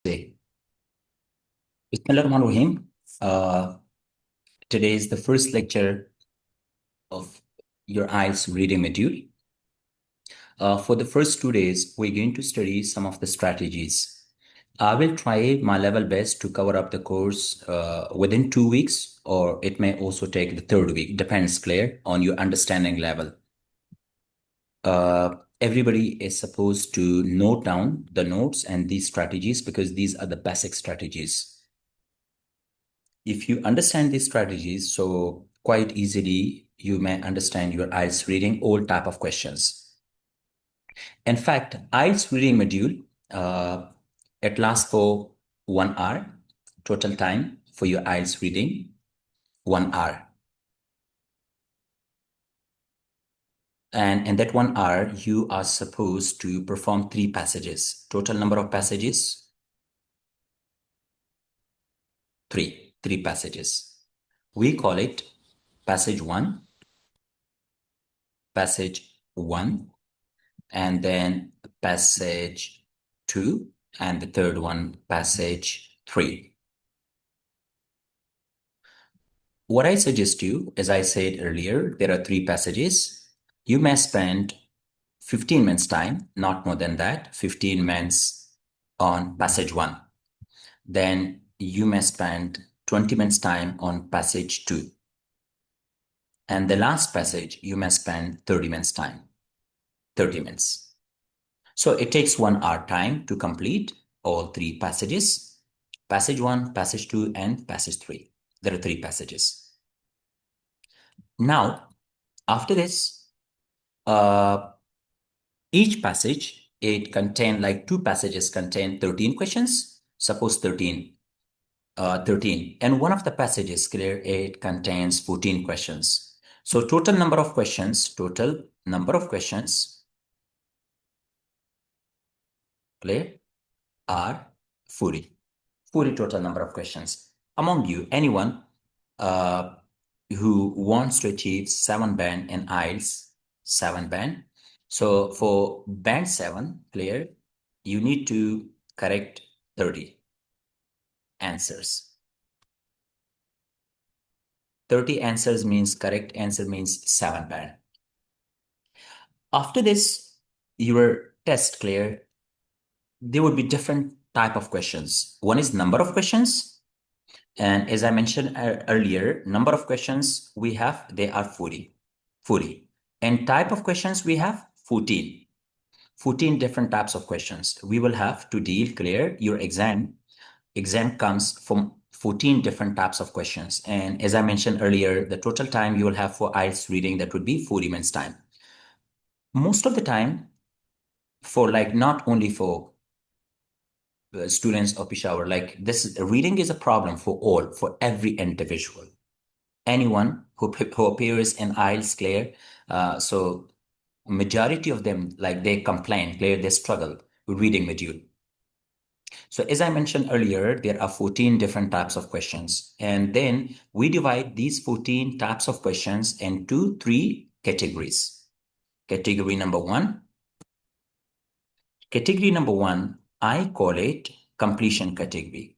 Day. Bismillahirrahmanirrahim. Uh, Today is the first lecture of your IELTS reading module. For the first 2 days, we're going to study some of the strategies. I will try my level best to cover up the course within 2 weeks, or it may also take the third week. Depends, Claire, on your understanding level. Everybody is supposed to note down the notes and these strategies because these are the basic strategies. If you understand these strategies, so quite easily you may understand your IELTS reading all type of questions. In fact, IELTS reading module, it lasts for 1 hour, total time for your IELTS reading, 1 hour. And in that 1 hour, you are supposed to perform 3 passages. Total number of passages, three passages. We call it passage 1, passage 1, and then passage 2, and the third one, passage 3. What I suggest you, as I said earlier, there are 3 passages. You may spend 15 minutes time, not more than that, 15 minutes on passage 1. Then you may spend 20 minutes time on passage 2. And the last passage, you may spend 30 minutes time, 30 minutes. So it takes 1 hour time to complete all 3 passages, passage 1, passage 2, and passage 3. There are 3 passages. Now, after this, each passage, it contain like 2 passages contain 13 questions. Suppose 13. And one of the passages, clear, it contains 14 questions. So total number of questions, clear, are 40. 40 total number of questions. Among you, anyone who wants to achieve 7 band in IELTS, 7 band. So for band 7, clear, you need to correct 30 answers. 30 answers means correct answer means 7 band. After this, your test, clear, there would be different type of questions. One is number of questions. And as I mentioned earlier, number of questions we have, they are 40. And type of questions we have 14. 14 different types of questions. We will have to deal, clear, your exam comes from 14 different types of questions. And as I mentioned earlier, the total time you will have for IELTS reading, that would be 40 minutes time. Most of the time, for like not only for students of Peshawar, like this reading is a problem for every individual. Anyone who appears in IELTS, clear, so majority of them, like they complain, clear, they struggle with reading module. So as I mentioned earlier, there are 14 different types of questions. And then we divide these 14 types of questions into 3 categories. Category number 1. Category number 1, I call it completion category.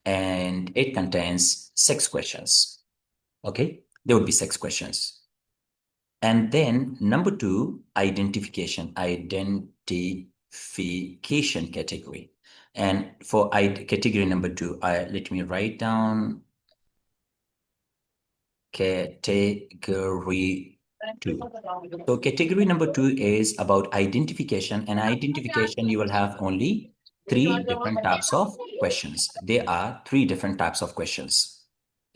And it contains 6 questions. Okay, there would be 6 questions. And then number 2, identification category. And for category number 2, let me write down category 2. So category number 2 is about identification, and identification you will have only 3 different types of questions. There are 3 different types of questions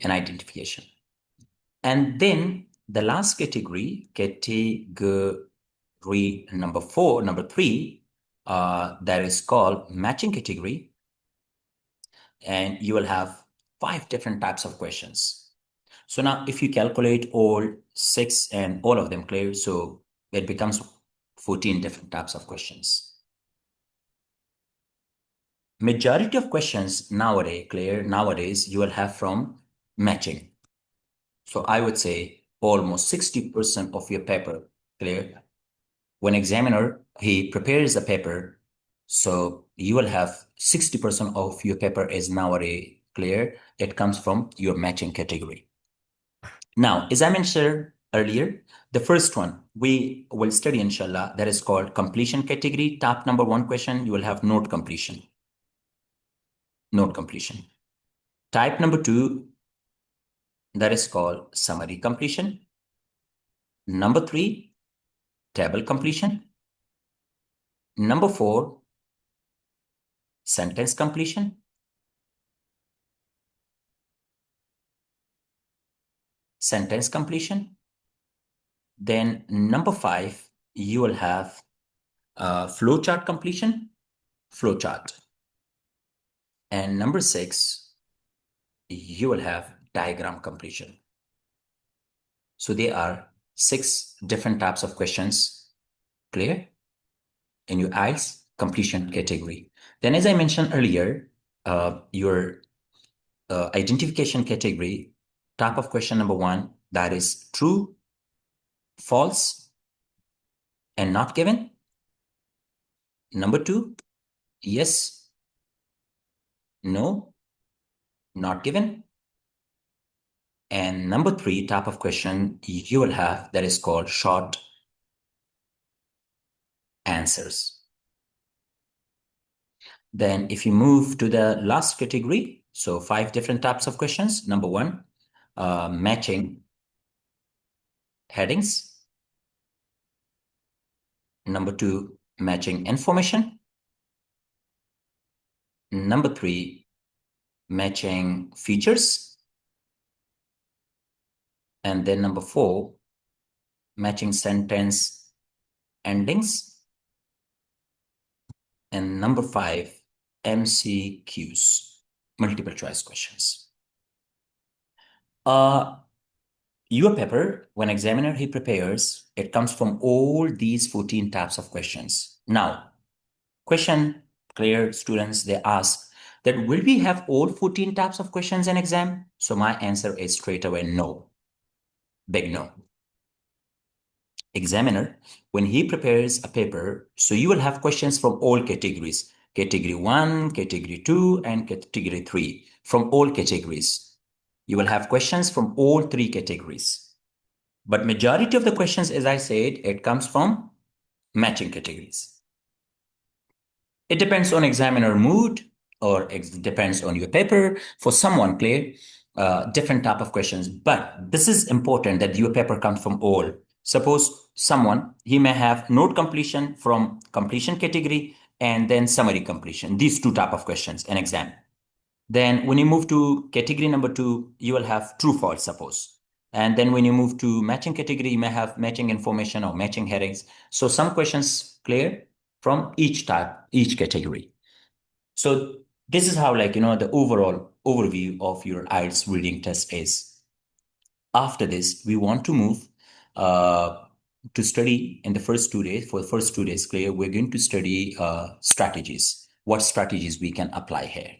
in identification. And then the last category number 3, that is called matching category. And you will have 5 different types of questions. So now if you calculate all 6 and all of them, clear, so it becomes 14 different types of questions. Majority of questions nowadays you will have from matching. So I would say almost 60% of your paper, clear. When examiner, he prepares the paper, So you will have 60% of your paper is now already clear. It comes from your matching category. Now, as I mentioned earlier, the first one we will study, inshallah, that is called completion category. Top number one question, you will have note completion. Note completion. Type number two, that is called summary completion. Number three, table completion. Number four, sentence completion. Sentence completion. Then number five, you will have flowchart completion, flowchart. And number six, you will have diagram completion. So there are 6 different types of questions, clear, in your IELTS completion category. Then, as I mentioned earlier, your identification category, type of question number one, that is true, false, and not given. Number two, yes, no, not given. And number three type of question you will have that is called short answers. Then if you move to the last category, so 5 different types of questions. Number one, matching headings. Number two, matching information. Number three, matching features. And then number four, matching sentence endings. And number five, MCQs, multiple choice questions. Your paper, when examiner he prepares, it comes from all these 14 types of questions. Now, question clear students, they ask that will we have all 14 types of questions in exam? So my answer is straight away no. Big no. Examiner, when he prepares a paper, so you will have questions from all categories, category 1, category 2, and category 3, from all categories. You will have questions from all 3 categories. But majority of the questions, as I said, it comes from matching categories. It depends on examiner mood, or it depends on your paper. For someone, clear, different type of questions. But this is important that your paper comes from all. Suppose someone, he may have note completion from completion category and then summary completion. These 2 type of questions in exam. Then when you move to category number 2, you will have true false, suppose. And then when you move to matching category, you may have matching information or matching headings. So some questions clear from each type, each category. So this is how, like, the overall overview of your IELTS reading test is. After this, we want to move to study in the first 2 days. For the first 2 days, clear, we're going to study strategies, what strategies we can apply here.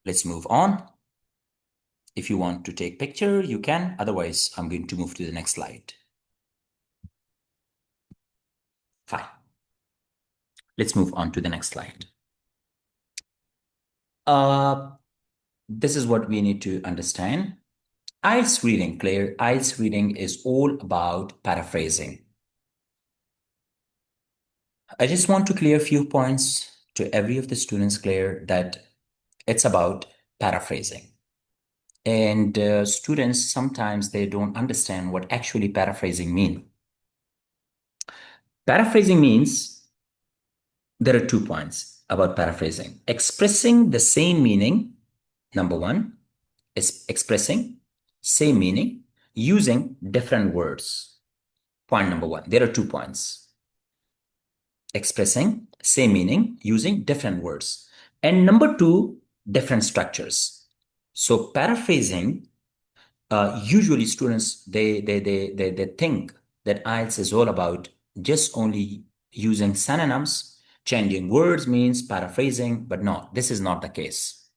Let's move on. If you want to take picture, you can. Otherwise, I'm going to move to the next slide. Fine. Let's move on to the next slide. This is what we need to understand. IELTS reading, clear. IELTS reading is all about paraphrasing. I just want to clear a few points to every of the students, clear, that it's about paraphrasing. And students, sometimes they don't understand what actually paraphrasing means. Paraphrasing means there are 2 points about paraphrasing. Expressing the same meaning, number one, is expressing same meaning using different words. Point number one, there are 2 points. Expressing same meaning using different words. And number 2, different structures. So paraphrasing, usually students, they think that IELTS is all about just only using synonyms, changing words means paraphrasing, but no, this is not the case.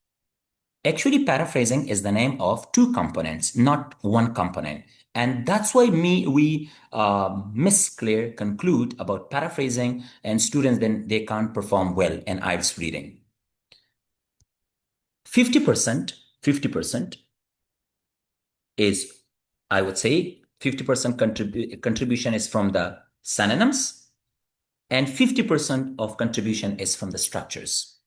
Actually, paraphrasing is the name of two components, not one component. And that's why we misclear conclude about paraphrasing, and students then they can't perform well in IELTS reading. 50% is, I would say, 50% contribution is from the synonyms, and 50% of contribution is from the structures.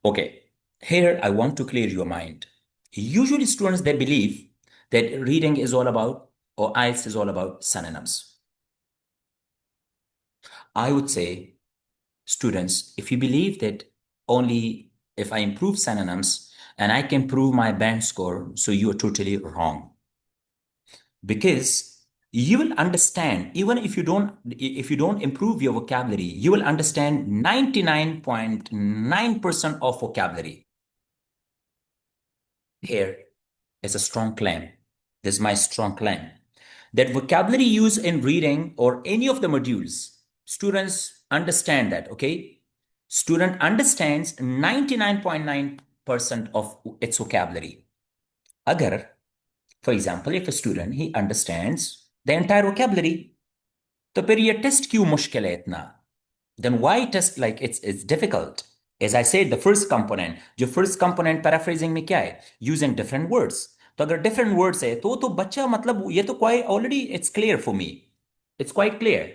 Okay, here I want to clear your mind. Usually students, they believe that reading is all about, or IELTS is all about synonyms. I would say, students, if you believe that only if I improve synonyms and I can prove my band score, so you are totally wrong. Because you will understand, even if you don't improve your vocabulary, you will understand 99.9% of vocabulary. Here is a strong claim. This is my strong claim that vocabulary used in reading or any of the modules, students understand that, okay? Student understands 99.9% of its vocabulary. Agar, for example, if a student, he understands the entire vocabulary, तो फिर ये test क्यों मुश्किल है इतना? Then why test like it's difficult? As I said, the first component, जो first component paraphrasing में क्या है? Using different words. तो अगर different words है तो बच्चा मतलब ये तो quite already it's clear for me. It's quite clear.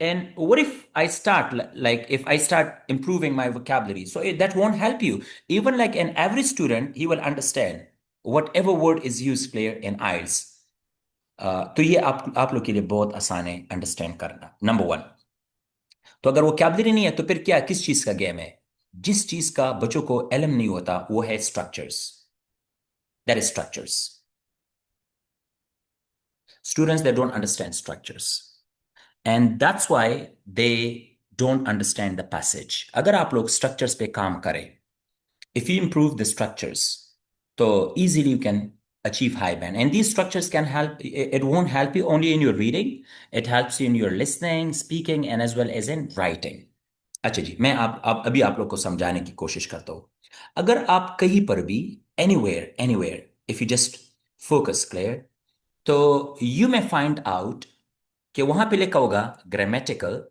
And what if I start like if I start improving my vocabulary? So that won't help you. Even like an average student, he will understand whatever word is used clear in IELTS. तो ये आप लोग के लिए बहुत आसान है understand करना. नंबर वन, तो अगर वोकैबुलरी नहीं है तो फिर क्या किस चीज का गेम है? जिस चीज का बच्चों को इल्म नहीं होता वो है structures. That is structures. Students they don't understand structures and that's why they don't understand the passage. अगर आप लोग स्ट्रक्चर्स पे काम करें, if you improve the structures, so easily you can achieve high band. And these structures can help, it won't help you only in your reading, it helps you in your listening, speaking, and as well as in writing. अच्छा जी, मैं आप अभी आप लोग को समझाने की कोशिश करता हूँ. अगर आप कहीं पर भी anywhere if you just focus clear, तो यू मे फाइंड आउट कि वहां पे लिखा होगा grammatical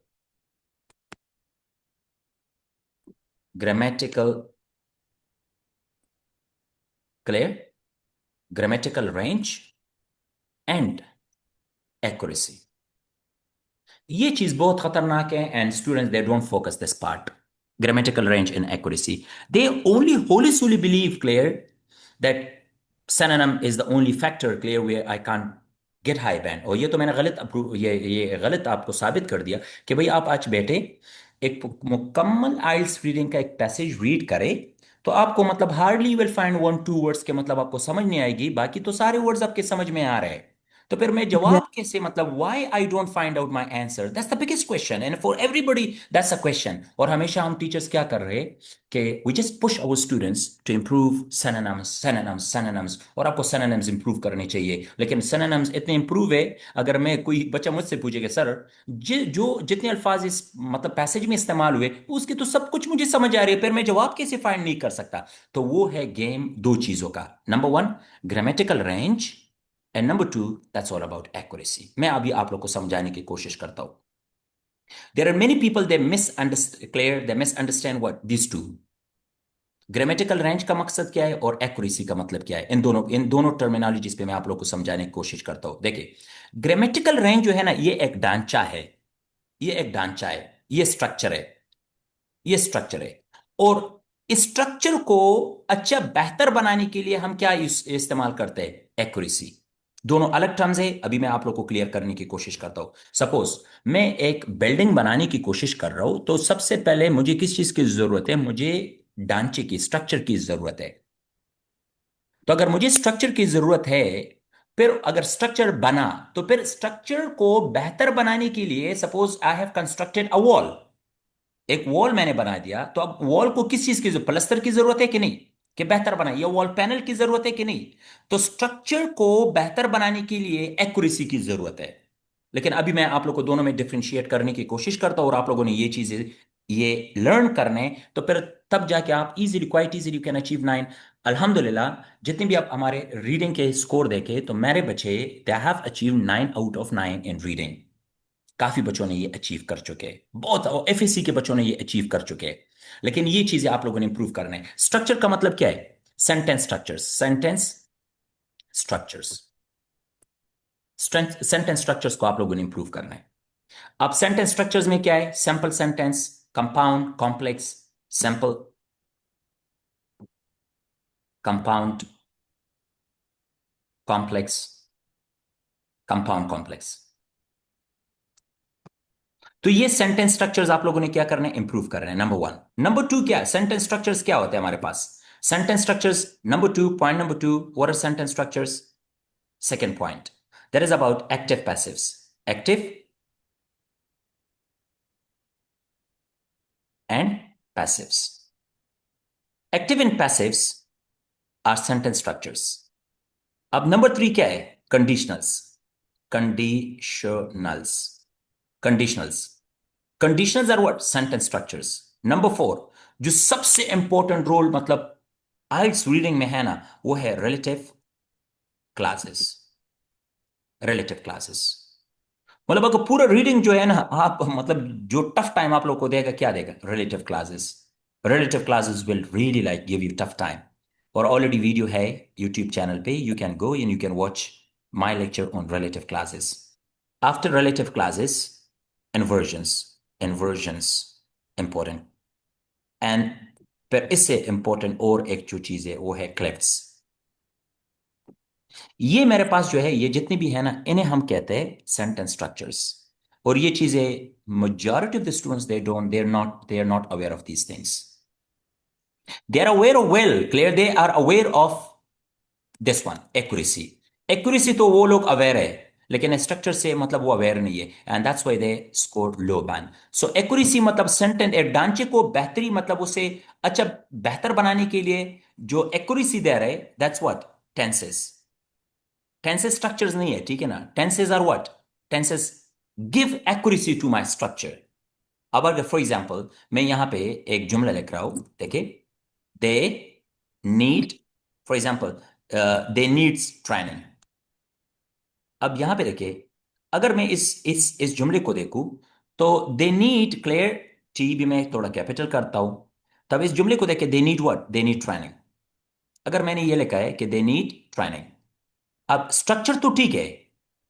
clear, grammatical range and accuracy. ये चीज बहुत खतरनाक है and students they don't focus this part. Grammatical range and accuracy, they only wholly solely believe clear that synonym is the only factor clear where I can't get high band. और ये तो मैंने गलत अप्रूव ये गलत आपको साबित कर दिया कि भाई आप आज बैठे एक मुकम्मल आइल्स रीडिंग का एक पैसेज रीड करें तो आपको मतलब hardly you will find one two words के मतलब आपको समझ नहीं आएगी, बाकी तो सारे वर्ड्स आपके समझ में आ रहे हैं. तो फिर मैं जवाब कैसे मतलब why I don't find out my answer? That's the biggest question and for everybody that's a question. और हमेशा हम टीचर्स क्या कर रहे हैं कि we just push our students to improve synonyms. और आपको synonyms इंप्रूव करने चाहिए, लेकिन synonyms इतने इंप्रूव है, अगर मैं कोई बच्चा मुझसे पूछेगा सर जो जितने अल्फाज इस मतलब पैसेज में इस्तेमाल हुए उसके तो सब कुछ मुझे समझ आ रही है, फिर मैं जवाब कैसे फाइंड नहीं कर सकता? तो वो है गेम दो चीजों का. Number one, grammatical range, and number two, that's all about accuracy. मैं अभी आप लोग को समझाने की कोशिश करता हूं. There are many people they misunderstand what this to. Grammatical range का मकसद क्या है और एक्यूरेसी का मतलब क्या है? इन दोनों टर्मिनोलॉजीज पे मैं आप लोग को समझाने की कोशिश करता हूं. देखिए, ग्रामेटिकल रेंज जो है ना, ये एक ढांचा है, ये स्ट्रक्चर है. और स्ट्रक्चर को अच्छा बेहतर बनाने के लिए हम क्या इस्तेमाल करते हैं? एक्यूरेसी. दोनों अलग टर्म्स है, अभी मैं आप लोग को क्लियर करने की कोशिश करता हूं. सपोज मैं एक बिल्डिंग बनाने की कोशिश कर रहा हूं, तो सबसे पहले मुझे किस चीज की जरूरत है? मुझे ढांचे की, स्ट्रक्चर की जरूरत है. तो अगर मुझे स्ट्रक्चर की जरूरत है, फिर अगर स्ट्रक्चर बना, तो फिर स्ट्रक्चर को बेहतर बनाने के लिए suppose I have constructed a wall. एक वॉल मैंने बना दिया, तो अब वॉल को किस चीज की जरूरत? प्लस्तर की जरूरत है कि नहीं, कि बेहतर बनाए? या वॉल पैनल की जरूरत है कि नहीं? तो स्ट्रक्चर को बेहतर बनाने के लिए एक्यूरेसी की जरूरत है. लेकिन अभी मैं आप लोग को दोनों में डिफरेंशिएट करने की कोशिश करता हूं और आप लोगों ने ये चीजें ये लर्न करने, तो फिर तब जाके आप easily, quite easily you can achieve 9। अल्हम्दुलिल्लाह, जितने भी आप हमारे रीडिंग के स्कोर देखे तो मेरे बच्चे they have achieve 9 out of 9 in reading. काफी बच्चों ने ये अचीव कर चुके हैं, बहुत एफएससी के बच्चों ने ये अचीव कर चुके हैं। लेकिन ये चीजें आप लोगों ने इंप्रूव करना है। स्ट्रक्चर का मतलब क्या है? Sentence structures, sentence structures, sentence structures को आप लोगों ने इंप्रूव करना है। अब सेंटेंस स्ट्रक्चर्स में क्या है? Simple sentence, compound, complex, simple, compound, complex, compound, complex. तो ये सेंटेंस स्ट्रक्चर्स आप लोगों ने क्या करना है? इंप्रूव करना है, नंबर वन। नंबर टू क्या? सेंटेंस स्ट्रक्चर्स क्या होते हैं हमारे पास? Sentence structures, number two, point number two, what are sentence structures? Second point, that is about active passives. Active and passives. Active and passives are sentence structures. अब number three क्या है? Conditionals, conditionals, conditionals. Conditionals are what? Sentence structures. Number four, जो सबसे important role मतलब आइल्स reading में है ना, वो है रिलेटिव क्लासेस। रिलेटिव क्लासेस मतलब अगर पूरा रीडिंग जो है ना, आप मतलब जो टफ टाइम आप लोग को देगा, क्या देगा? Relative classes. Relative classes will really like give you tough time. और ऑलरेडी वीडियो है यूट्यूब चैनल पे, you can go and you can watch my lecture on relative classes. After relative clauses, इन्वर्जन्स। इन्वर्जन्स important. And फिर इससे important और एक जो चीज है वो है क्लिप्स। ये मेरे पास जो है, ये जितनी भी है ना, इन्हें हम कहते हैं सेंटेंस स्ट्रक्चर्स। और ये चीजें majority of the students they don't they are not aware of these things. They are aware of, well clear, they are aware of this one, accuracy. Accuracy तो वो लोग अवेयर है, लेकिन स्ट्रक्चर से मतलब वो अवेयर नहीं है, and that's why they score low ban. So accuracy मतलब सेंटेंस, एक ढांचे को बेहतरी मतलब उसे अच्छा बेहतर बनाने के लिए जो एक्यूरेसी दे रहे, that's what tenses. Tenses structures नहीं है, ठीक है ना? Tenses are what? Tenses give accuracy to my structure. अब अगर फॉर एग्जांपल मैं यहां पे एक जुमला लिख रहा हूं, देखिए, they need, for example they needs training. अब यहां पे देखिए, अगर मैं इस जुमले को देखूं, तो दे नीड क्लियर, टी भी मैं थोड़ा कैपिटल करता हूं, तब इस जुमले को देखिए, they need what? They need training. अगर मैंने ये लिखा है कि दे नीड ट्रेनिंग, अब स्ट्रक्चर तो ठीक है,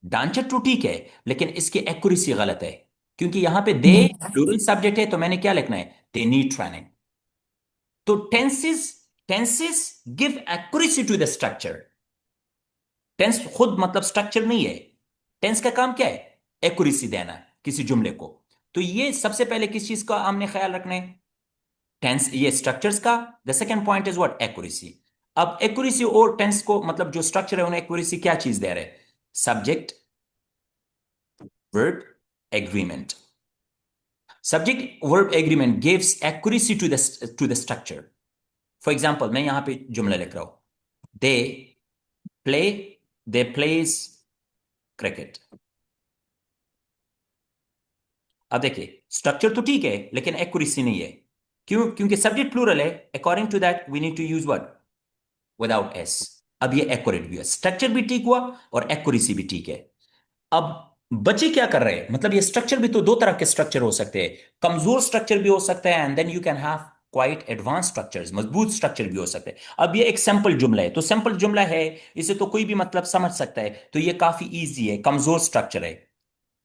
ढांचा तो ठीक है, लेकिन इसकी एक्यूरेसी गलत है। क्योंकि यहां पे दे प्लूरल सब्जेक्ट है, तो मैंने क्या लिखना है? They need training. तो tenses, tenses give accuracy to the structure. Tense खुद मतलब स्ट्रक्चर नहीं है। टेंस का काम क्या है? एक्यूरेसी देना किसी जुमले को। तो ये सबसे पहले किस चीज का हमने ख्याल रखना है? टेंस, ये स्ट्रक्चर्स का। The second point is what? Accuracy. अब एक्यूरेसी और टेंस को मतलब जो स्ट्रक्चर है उन्हें एक्यूरेसी क्या चीज दे रहे हैं? Subject verb agreement. Subject verb agreement gives accuracy to the structure. For example, मैं यहां पे जुमला लिख रहा हूं, they play, they plays cricket. अब देखिए, स्ट्रक्चर तो ठीक है लेकिन एक्यूरेसी नहीं है। क्यों? क्योंकि सब्जेक्ट प्लूरल है, according to that we need to use word without S. अब ये एक्यूरेट भी है, स्ट्रक्चर भी ठीक हुआ और एक्यूरेसी भी ठीक है। अब बच्चे क्या कर रहे हैं? मतलब ये स्ट्रक्चर भी तो दो तरह के स्ट्रक्चर हो सकते हैं। कमजोर स्ट्रक्चर भी हो सकता है, and then you can have quite advance structures, मजबूत स्ट्रक्चर भी हो सकते हैं। अब ये एक सिंपल जुमला है, तो सिंपल जुमला है, इसे तो कोई भी मतलब समझ सकता है, तो ये काफी इजी है, कमजोर स्ट्रक्चर है।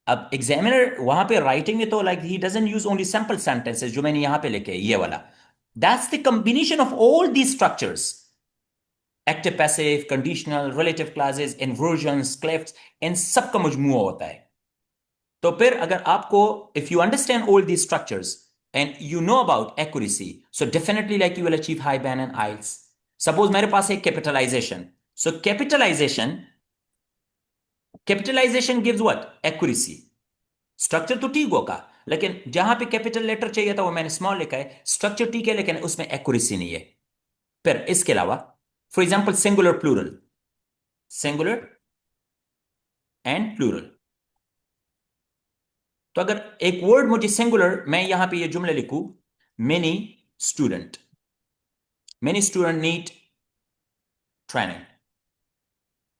अब एग्जामिनर वहां पे राइटिंग में तो like he doesn't use only simple sentences, जो मैंने यहां पे लिखे ये वाला, that's the combination of all these structures, active passive, conditional, relative clauses, inversions, clefts, इन सब का मजमूआ होता है। तो फिर अगर आपको, if you understand all these structures and you know about accuracy, so definitely like you will achieve high band and IELTS. Suppose मेरे पास है capitalization, so capitalisation, capitalisation gives what? Accuracy. Structure तो ठीक होगा, लेकिन जहां पे कैपिटल लेटर चाहिए था वो मैंने स्मॉल लिखा है, स्ट्रक्चर ठीक है लेकिन उसमें एक्यूरेसी नहीं है। फिर इसके अलावा, for example singular plural, singular and plural, तो अगर एक वर्ड मुझे सिंगुलर, मैं यहां पे ये जुमले लिखूं, many student, many student need training.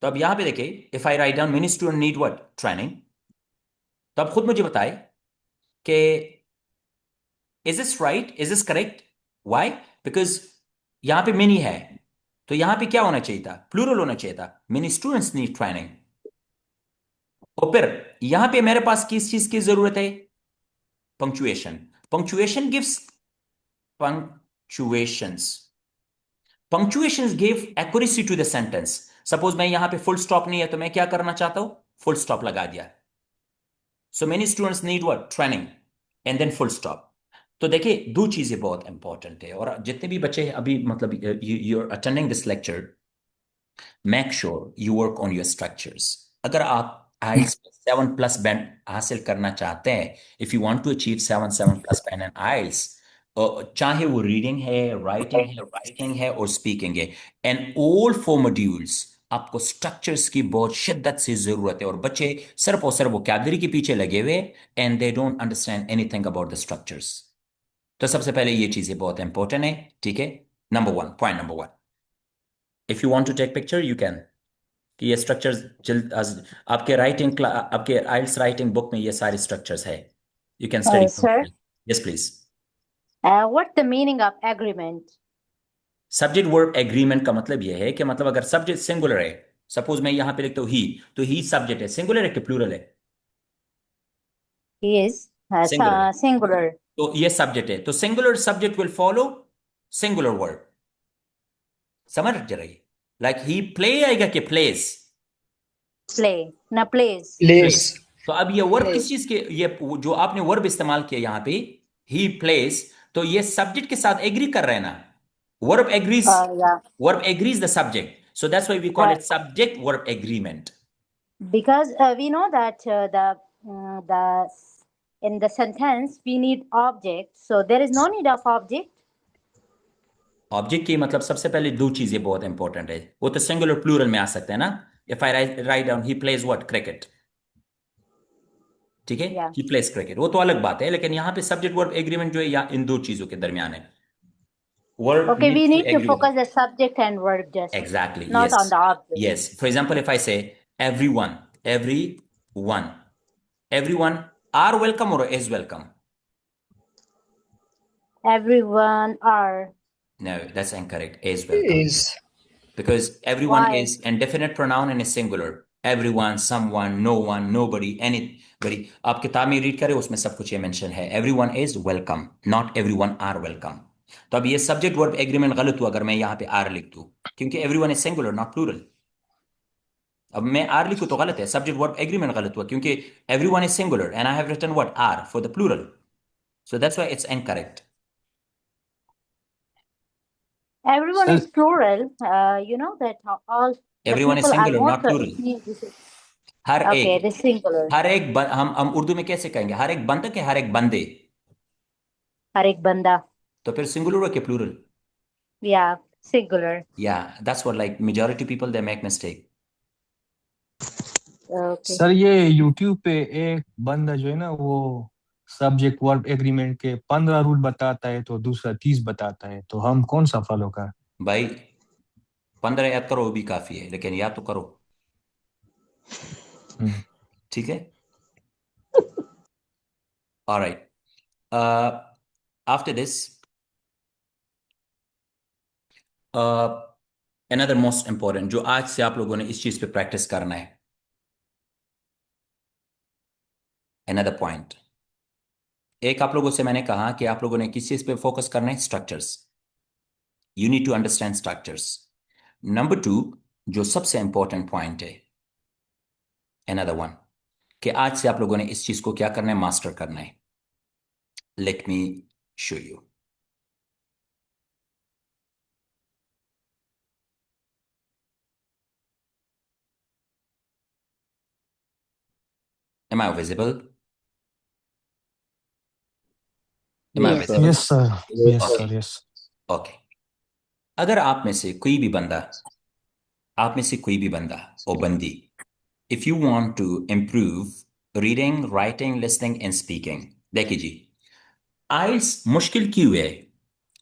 तो अब यहां पे देखिए, if I write down many student need what training, तो अब खुद मुझे बताए कि is this right, is this correct? Why? Because यहां पे मेनी है, तो यहां पे क्या होना चाहिए था? प्लूरल होना चाहिए था, मेनी स्टूडेंट्स नीड ट्रेनिंग। और फिर यहां पे मेरे पास किस चीज की जरूरत है? Punctuation. Punctuation gives punctuations, punctuations give accuracy to the sentence. Suppose मैं यहां पे फुल स्टॉप नहीं है, तो मैं क्या करना चाहता हूं? फुल स्टॉप लगा दिया। So many students need what training, and then full stop. तो देखिए, दो चीजें बहुत इंपॉर्टेंट है, और जितने भी बच्चे अभी मतलब you are attending this lecture, make sure you work on your structures. अगर आप आइल्स 7+ बैंड हासिल करना चाहते हैं, if you want to achieve 7+ band in IELTS, चाहे वो रीडिंग है, राइटिंग है और स्पीकिंग है, एंड ऑल 4 मॉड्यूल्स, आपको स्ट्रक्चर्स की बहुत शिद्दत से जरूरत है। और बच्चे सिर्फ और सिर्फ वोकैबुलरी के पीछे लगे हुए, and they don't understand anything about the structures. तो सबसे पहले ये चीजें बहुत इंपॉर्टेंट है, ठीक है? Number 1, point number 1, if you want to take picture you can, कि ये स्ट्रक्चर्स जल्द आपके आपके आइल्स राइटिंग बुक में ये सारे स्ट्रक्चर्स है, you can study. Sir, yes please. what's the meaning of agreement? Subject verb agreement का मतलब ये है कि मतलब अगर सब्जेक्ट सिंगुलर है, सपोज मैं यहां पे लिखता हूं ही, तो ही सब्जेक्ट है, सिंगुलर है कि प्लूरल है? He is सिंगुलर है, singular. तो ये सब्जेक्ट है, तो singular subject will follow singular verb. समझ रही? लाइक ही प्ले आएगा कि place? Play. Na plays. Place. Place. तो अब ये वर्ब किस प्लेस। चीज के, ये जो आपने वर्ब इस्तेमाल किया यहां पे, ही प्लेस, तो ये सब्जेक्ट के साथ एग्री कर रहे हैं ना? Verb agrees, Yeah. Verb agrees the subject, so that's why we call Uh, it subject verb agreement. because we know that in the sentence we need object, so there is no need of object. Object की मतलब सबसे पहले दो चीजें बहुत important है, वो तो सिंगुलर प्लूरल में आ सकते हैं ना। If I write down he plays what cricket, ठीक है, Yeah. ही प्लेज क्रिकेट, वो तो अलग बात है, लेकिन यहाँ पे सब्जेक्ट वर्ब एग्रीमेंट जो है या इन दो चीजों के दरमियान है, verb Okay, we needs to need to agree with. focus the subject and verb just, Exactly. not on Yes. the object. Yes. For example, if I say everyone, everyone are welcome or is welcome? Everyone are. No, that's incorrect. Is welcome. Is. Because everyone Why? is indefinite pronoun and is singular. Everyone, someone, no one, nobody, anybody. आप किताब में read करें, उसमें सब कुछ ये mention है। Everyone is welcome, not everyone are welcome. तो अब ये सब्जेक्ट वर्ब एग्रीमेंट गलत हुआ अगर मैं यहाँ पे आर लिख दूं, क्योंकि everyone is singular, not plural. अब मैं आर लिखूं तो गलत है, सब्जेक्ट वर्ब एग्रीमेंट गलत हुआ, क्योंकि everyone is singular and I have written what are for the plural, so that's why it's incorrect. Everyone sir is plural. You know that all the everyone is people singular almost not plural. see this. हर Okay, एक, the singular. हम उर्दू में कैसे कहेंगे? हर एक बंदा के हर एक बंदे, हर एक बंदा. तो फिर सिंगुलर हो के प्लूरल? Yeah, singular. या that's what like majority people they make mistake. Okay. Sir ये यूट्यूब पे एक बंदा जो है ना वो सब्जेक्ट वर्ब एग्रीमेंट के 15 रूल बताता है तो दूसरा 30 बताता है, तो हम कौन सा फॉलो कर? भाई 15 याद करो वो भी काफी है, लेकिन याद तो करो, हम्म। ठीक है? Alright, after this another most important, जो आज से आप लोगों ने इस चीज पे प्रैक्टिस करना है, अनदर पॉइंट। एक आप लोगों से मैंने कहा कि आप लोगों ने किस चीज पे फोकस करना है? Structures. You need to understand structures. Number 2, जो सबसे इंपॉर्टेंट पॉइंट है, अनदर वन, कि आज से आप लोगों ने इस चीज को क्या करना है? मास्टर करना है। Let me show you. Am I visible? Am I Yes, sir. Visible? Yes sir. Yes, yes sir. Sir, yes. Okay. अगर आप में से कोई भी बंदा, आप में से कोई भी बंदा और बंदी, if you want to improve reading, writing, listening and speaking. देखिए जी, आइल्स मुश्किल क्यों है?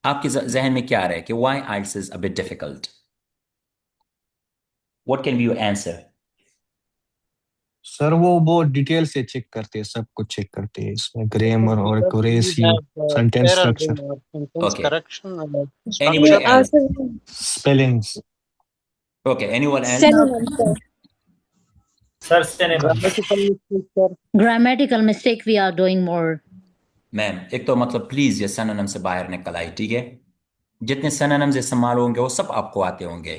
आपके जहन में क्या आ रहा है कि why IELTS is a bit difficult? What can be your answer? Sir वो बहुत डिटेल से चेक करते हैं, सब कुछ चेक करते हैं इसमें, ग्रामर और Because we accuracy, have sentence error structure, in sentence Okay. correction, Anybody structure. else? Spellings. Okay. Anyone else? Synonym, sir. Sir synonym। Grammatical mistake, sir. Grammatical mistake we are doing more. Ma'am एक तो मतलब please ये synonym से बाहर निकल आई, ठीक है? जितने सिनोनिम्स इस्तेमाल होंगे वो सब आपको आते होंगे।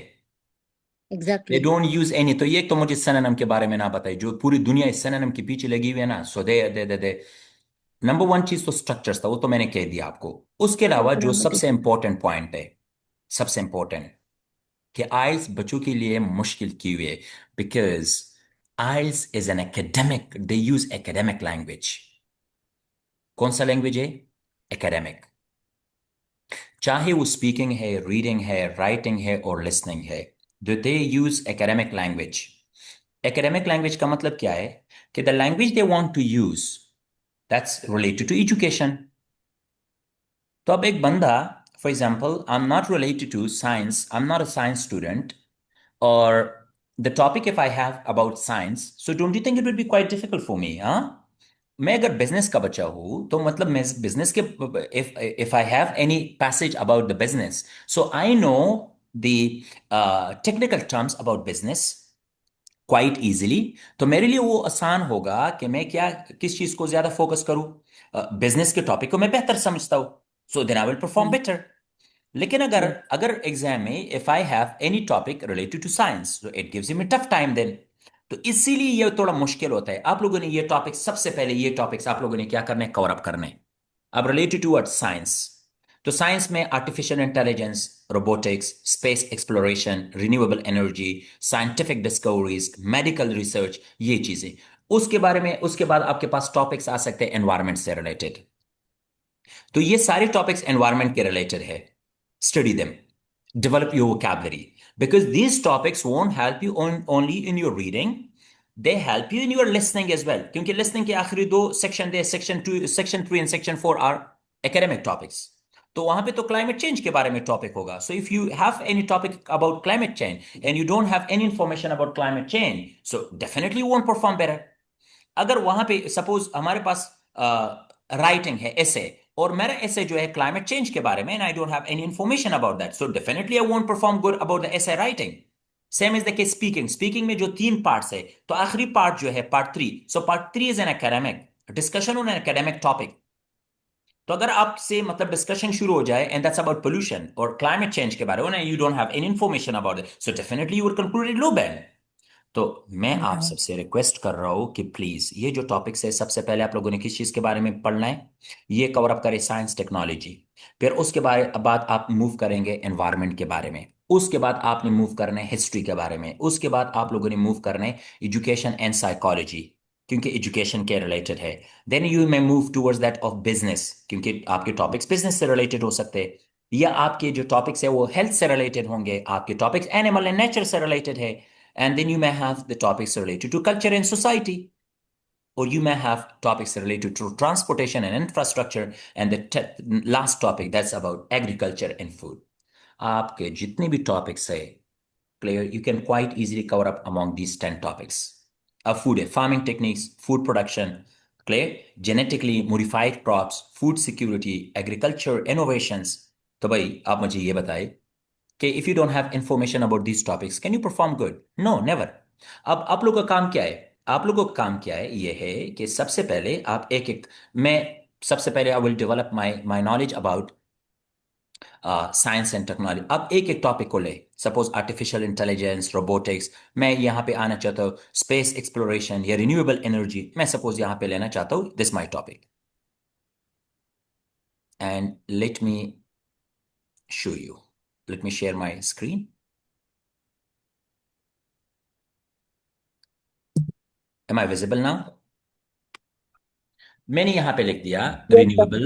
दे Exactly. Don't use any. तो ये तो मुझे सिनोनिम के बारे में ना बताइए, जो पूरी दुनिया इस सिनोनिम के पीछे लगी हुई है ना। सो दे नंबर वन चीज तो स्ट्रक्चर्स था, वो तो मैंने कह दिया आपको। उसके अलावा जो सबसे इंपॉर्टेंट पॉइंट है, सबसे इंपॉर्टेंट, कि आइल्स बच्चों के लिए मुश्किल क्यों है? Because IELTS is an academic, they use academic language. कौन सा लैंग्वेज है? एकेडमिक। चाहे वो स्पीकिंग है, रीडिंग है, राइटिंग है और लिसनिंग है, they use academic language. Academic language का मतलब क्या है? कि the language they want to use that's related to education. तो अब एक बंदा, for example, I am not related to science, I am not a science student, or the topic if I have about science, so don't you think it would be quite difficult for me? हाँ, मैं अगर business का बच्चा हूं तो मतलब मैं business के, if I have any passage about the business, so I know the technical terms about business quite easily, तो मेरे लिए वो आसान होगा कि मैं क्या, किस चीज को ज्यादा फोकस करूं। बिजनेस के टॉपिक को मैं बेहतर समझता हूं, so then I will perform better. लेकिन अगर अगर एग्जाम में if I have any topic related to science, तो it gives me tough time then. तो इसीलिए ये थोड़ा मुश्किल होता है। आप लोगों ने ये टॉपिक, सबसे पहले ये टॉपिक्स आप लोगों ने क्या करना है? कवर अप करना है। अब रिलेटेड टू व्हाट? साइंस। तो साइंस में artificial intelligence, robotics, space exploration, renewable energy, scientific discoveries, medical research, ये चीजें। उसके बारे में, उसके बाद आपके पास टॉपिक्स आ सकते हैं एनवायरमेंट से रिलेटेड। तो ये सारे टॉपिक्स एनवायरमेंट के रिलेटेड है। Study them, develop your vocabulary, because these topics won't help you only in your reading, they help you in your listening as well, क्योंकि listening के आखिरी दो section they, section 2, section 3 and section 4 are academic topics। तो वहां पे तो climate change के बारे में टॉपिक होगा। So if you have any topic about climate change and you don't have any information about climate change, so definitely you won't perform better. अगर वहां पे सपोज हमारे पास राइटिंग है, एसे, और मेरा एसे जो है क्लाइमेट चेंज के बारे में, and I don't have any information about that, so definitely I won't perform good about the essay writing. Same is the case speaking. Speaking में जो 3 पार्ट्स है, तो आखिरी पार्ट जो है part 3, so part 3 is an academic discussion on an academic topic. तो अगर आपसे मतलब डिस्कशन शुरू हो जाए एंड दैट्स अबाउट पोल्यूशन और क्लाइमेट चेंज के बारे में, you don't have any information about it, so definitely you will conclude low ban. तो मैं आप सबसे रिक्वेस्ट कर रहा हूं कि प्लीज ये जो टॉपिक्स है, सबसे पहले आप लोगों ने किस चीज के बारे में पढ़ना है? ये कवर अप करें साइंस टेक्नोलॉजी। फिर उसके बाद आप मूव करेंगे एनवायरनमेंट के बारे में। उसके बाद आपने मूव करना है हिस्ट्री के बारे में। उसके बाद आप लोगों ने मूव करना है एजुकेशन एंड साइकोलॉजी, क्योंकि एजुकेशन के रिलेटेड है। Then you may move towards that of business, क्योंकि आपके टॉपिक्स बिजनेस से रिलेटेड हो सकते हैं, या आपके जो टॉपिक्स है वो हेल्थ से रिलेटेड होंगे, आपके टॉपिक्स एनिमल एंड नेचर से रिलेटेड है। And then you may have the topics related to culture and society, or you may have topics related to transportation and infrastructure, and the last topic that's about agriculture and food. आपके जितने भी topics है, clear, you can quite easily cover up among these 10 topics. Food है, farming techniques, food production, clear, genetically modified crops, food security, agriculture innovations। तो भाई आप मुझे ये बताइए कि if you don't have information about these topics, can you perform good? No, never. अब आप लोगों का काम क्या है? आप लोगों का काम क्या है? ये है कि सबसे पहले आप एक एक, मैं सबसे पहले I will develop my knowledge about science and technology. अब एक एक टॉपिक को ले, सपोज आर्टिफिशियल इंटेलिजेंस, रोबोटिक्स, मैं यहाँ पे आना चाहता हूँ स्पेस एक्सप्लोरेशन या रिन्यूएबल एनर्जी, मैं सपोज यहाँ पे लेना चाहता हूँ this my topic, and let me show you, let me share my screen. Am I visible now? मैंने यहां पे लिख दिया renewable.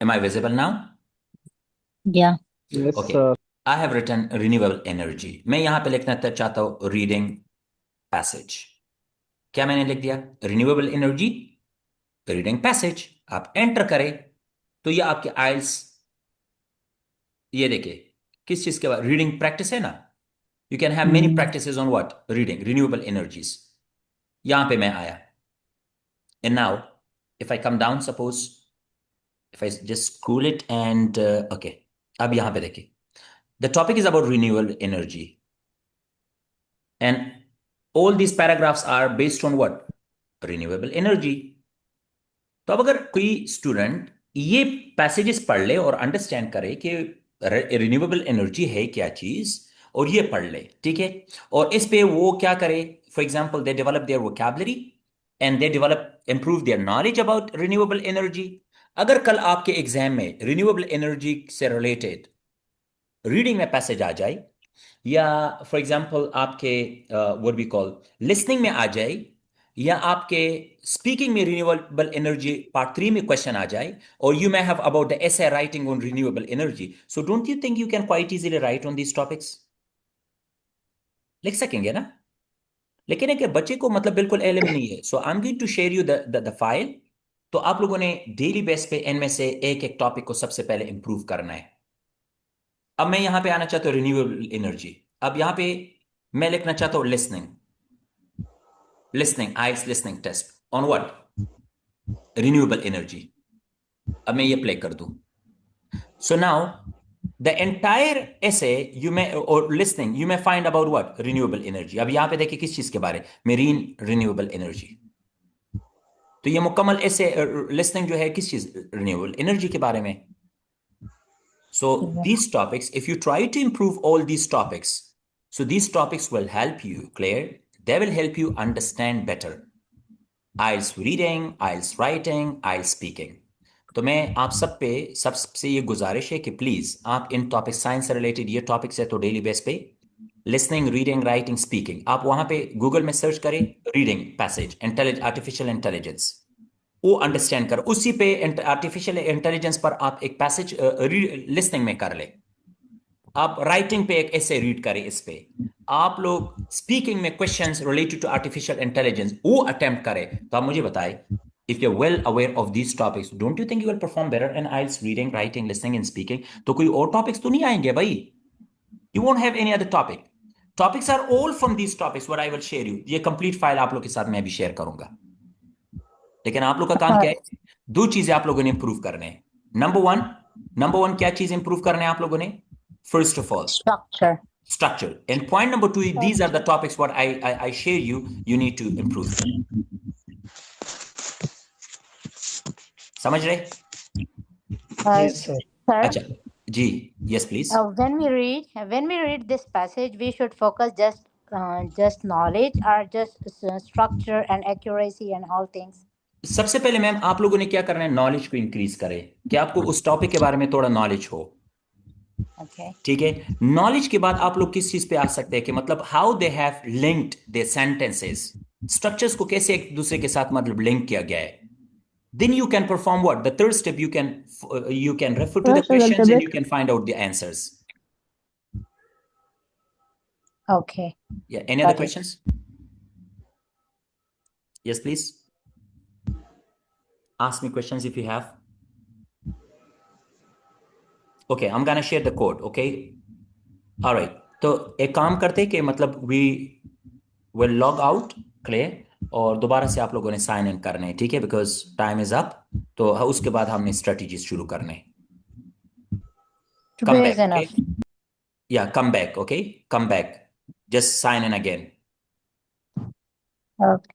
Am I visible now? Yeah. Yes, Okay. I have written renewable energy. मैं यहां पे लिखना चाहता हूं रीडिंग पैसेज। क्या मैंने लिख दिया? Renewable energy reading passage. आप एंटर करें तो ये आपके आइल्स, ये देखिए किस चीज के बाद रीडिंग प्रैक्टिस है ना। You can have many practices on what? Reading renewable energies. यहां पे मैं आया, and now if I come down, suppose if I just scroll it and okay, अब यहां पे देखिए, the topic is about renewable energy and all these paragraphs are based on what? Renewable energy. तो अब अगर कोई स्टूडेंट ये passages पढ़ ले और अंडरस्टैंड करे कि रिन्यूएबल एनर्जी है क्या चीज, और ये पढ़ ले, ठीक है, और इस पे वो क्या करे, for example they develop their vocabulary and they develop improve their knowledge about renewable energy. अगर कल आपके एग्जाम में रिन्यूएबल एनर्जी से रिलेटेड रीडिंग में पैसेज आ जाए, या फॉर एग्जांपल आपके व्हाट वी कॉल लिसनिंग में आ जाए, या आपके स्पीकिंग में रिन्यूएबल एनर्जी पार्ट 3 में क्वेश्चन आ जाए, और you may have about the essay writing on renewable energy, so don't you think you can quite easily right on these topics? लिख सकेंगे ना? लेकिन एक बच्चे को मतलब बिल्कुल इल्म नहीं है। So I am going to share you the file. तो आप लोगों ने डेली बेस पे इनमें से एक एक टॉपिक को सबसे पहले इंप्रूव करना है। अब मैं यहां पे आना चाहता हूं रिन्यूएबल एनर्जी। अब यहां पे मैं लिखना चाहता हूं listening IELTS listening test on what? Renewable energy. अब मैं ये प्ले कर दूं। So now the entire essay you may और listening you may find about what? Renewable energy. अब यहां पे देखिए किस चीज के बारे? Marine renewable energy. तो ये मुकम्मल ऐसे लिसनिंग जो है किस चीज? रिन्यूएबल एनर्जी के बारे में। So these topics, if you try to improve all these topics, so these topics will help you, Claire. They will help you understand better. IELTS reading, IELTS writing, IELTS speaking. तो मैं आप सब पे सबसे ये गुजारिश है कि प्लीज आप इन टॉपिक, साइंस से रिलेटेड ये टॉपिक्स है तो डेली बेस पे लिसनिंग, रीडिंग, राइटिंग, स्पीकिंग, आप वहां पे गूगल में सर्च करें रीडिंग पैसेज आर्टिफिशियल इंटेलिजेंस, वो अंडरस्टैंड कर, उसी पे आर्टिफिशियल इंटेलिजेंस पर आप एक पैसेज लिसनिंग में कर ले, आप राइटिंग पे एक ऐसे रीड करें, इस पे आप लोग स्पीकिंग में questions related to artificial intelligence वो अटेम्प्ट करें। तो आप मुझे बताएं, if you are well aware of these topics, don't you think you will perform better in IELTS reading, writing, listening and speaking? तो कोई और टॉपिक्स तो नहीं आएंगे भाई? You won't have any other topic. Topics are all from these topics what I will share you. ये complete file आप लोग के साथ मैं भी शेयर करूंगा। लेकिन आप लोग का काम क्या है? दो चीजें आप लोगों ने इंप्रूव करने हैं। नंबर वन क्या चीज इंप्रूव करने हैं आप लोगों ने? First of all structure, and point number 2, these are the topics what I share you need to improve. समझ रहे? Yes, sir. Sir, अच्छा जी, yes please. when we read this passage, we should focus just knowledge or just structure and accuracy and all things. सबसे पहले ma'am आप लोगों ने क्या करना है? नॉलेज को इंक्रीज करें कि आपको उस टॉपिक के बारे में थोड़ा नॉलेज हो। Okay. ठीक है, नॉलेज के बाद आप लोग किस चीज पे आ सकते हैं कि मतलब how they have linked their sentences, structures को कैसे एक दूसरे के साथ मतलब लिंक किया गया है। Then you can perform what? The third step, you can refer to the questions and you can find out the answers. Okay. Yeah. Any other Got it. questions? Yes, please. Ask me questions if you have. Okay, I'm gonna share the code. Okay. All right. तो एक काम करते कि मतलब we will log out, clear, और दोबारा से आप लोगों ने साइन इन करने हैं, ठीक है, बिकॉज टाइम इज अप। तो उसके बाद हमने स्ट्रेटजीज शुरू करने। Today is enough. Yeah, come back, okay? Come back. Just sign in again. Okay.